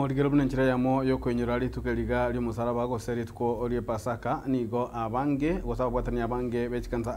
Origero bunenchira yamo yo kwenyura litukeliga lyo musaraba go seri tuko orie pasaka nigo abange gosaba bwatani abange bechikanza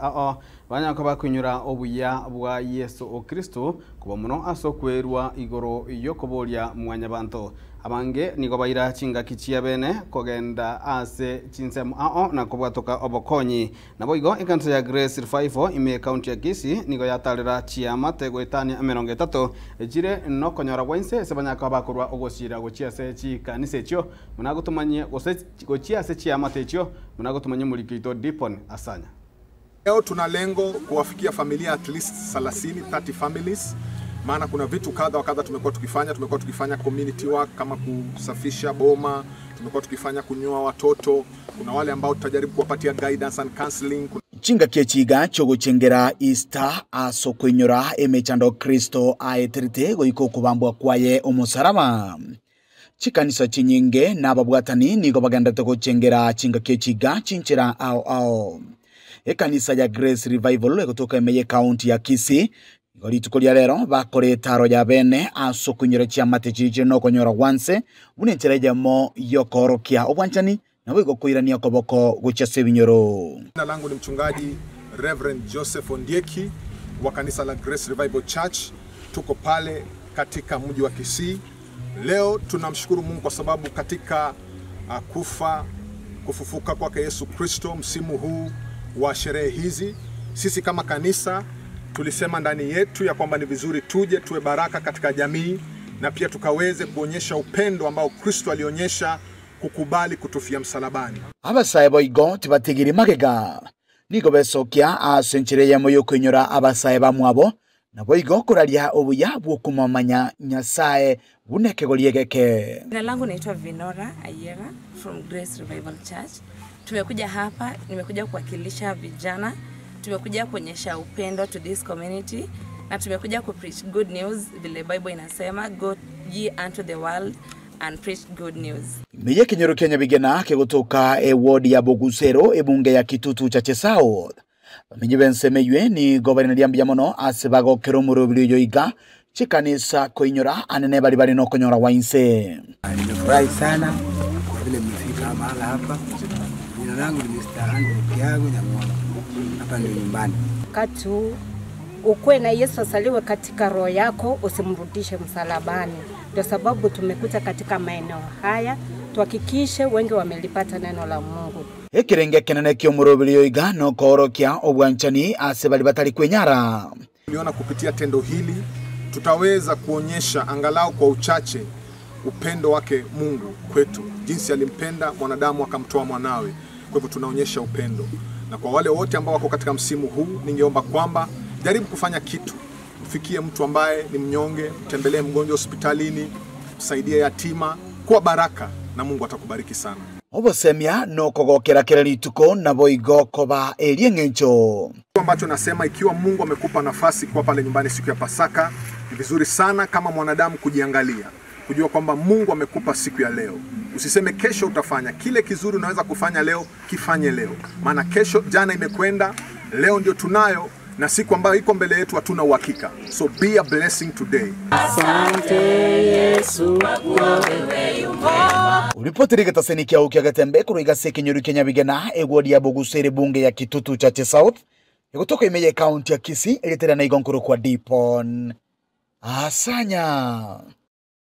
banyako bakwenyura obuya bwa Yesu o Kristo kuba muno asokwerwa igoro yokobolia mwanya banto abange nigo bayira chinga kichia bene kogenda ase chinsemu na kubwatoka obokonyi nabo igo ikanza ya Grace Revival ime county ya Kisii nigo yatalira chiama tego etani 30 ejire no konyora wense sebanyako bakorwa ogosira gochia se chikanisa ekyo munagotumanye gochia se chiama tekyo munagotumanye mulikito Dipon Asanya. Leo tuna lengo kuwafikia familia at least 30 families. Maana kuna vitu kadha wa kadha tumekuwa tukifanya community work kama kusafisha boma, tumekuwa tukifanya kunyoa watoto, kuna wale ambao tutajaribu kuwapatia guidance and counseling. Chinga kiechiga chogochengera Easter asokwenyora emechando Kristo aeterite goiko kubambwa kwaye omusaraba. Chikanisa chinyinge nababwatani nigo bagandate gochengera chinga kiechiga chinchira Ekanisa ya Grace Revival kutoka Emeye County ya Kisii Goli tukolia lero bakore taro ya bene asokwenyora chiama techije no konyora wanse bunenchereje mo yokorokia obwanchani na wigo kuirania koboko guchase binyoro. Jina langu ni mchungaji Reverend Joseph Ondieki wa kanisa la Grace Revival Church. Tuko pale katika mji wa Kisii. Leo tunamshukuru Mungu kwa sababu katika kufufuka kwake Yesu Kristo msimu huu wa sherehe hizi sisi kama kanisa tulisema ndani yetu ya kwamba ni vizuri tuje tuwe baraka katika jamii na pia tukaweze kuonyesha upendo ambao Kristo alionyesha kukubali kutufia msalabani. Abasaye boigo tibatigiri magega nigo besokia asenchire ya moyo kwenyora abasaye bamwabo na boigo kuralia obuya bwokumamanya Nyasaye buneke goliegeke. Jina langu naitwa Vinora Ayera from Grace Revival Church. Tumekuja hapa, nimekuja kuwakilisha vijana, tumekuja kuonyesha upendo to this community na tumekuja ku preach good news vile Bible inasema go ye unto the world and preach good news. Meye kinyoro Kenya bigena ke gutoka ward ya Bogusero ebunge ya Kitutu cha South. Bamenye bensemeywe ni governor yambya mono asebago keromuro bilyo iga chikanisa koinyora anene bali no konyora wainse. Nimefurahi sana kwa vile mmefika mahali hapa. Jina langu ni Mr. Andrew Kiago Nyamwanga. Hapa ndio nyumbani. Katu ukwe na Yesu asaliwe katika roho yako, usimrudishe msalabani. Ndio sababu tumekuja katika maeneo haya tuhakikishe wengi wamelipata neno la Mungu. Ekirenge kenene kyomurobili iga no korokia obwanchani asebali batali kwenyara. Tuliona kupitia tendo hili tutaweza kuonyesha angalau kwa uchache upendo wake Mungu kwetu. Jinsi alimpenda mwanadamu akamtoa mwanawe. Kwa hivyo tunaonyesha upendo. Na kwa wale wote ambao wako katika msimu huu ningeomba kwamba jaribu kufanya kitu. Ufikie mtu ambaye ni mnyonge, tembelee mgonjwa hospitalini, msaidie yatima, kuwa baraka na Mungu atakubariki sana. Obosemia no kogokera kerali tuko na boigo koba eliengencho. Ambacho nasema ikiwa Mungu amekupa nafasi kwa pale nyumbani siku ya Pasaka, ni vizuri sana kama mwanadamu kujiangalia. Kujua kwamba Mungu amekupa siku ya leo. Usiseme kesho utafanya. Kile kizuri unaweza kufanya leo, kifanye leo. Maana kesho jana imekwenda, leo ndio tunayo na siku ambayo iko mbele yetu hatuna uhakika. So be a blessing today. Asante Yesu kwa wewe yumo. Ulipotirika tasenikia ukiagatembe kuruiga sekenyuru Kenya bigena ward ya Bogusere bunge ya Kitutu cha South. Kutoka Emeye County ya Kisii ilitera na igonkuru kwa Dipon Asanya.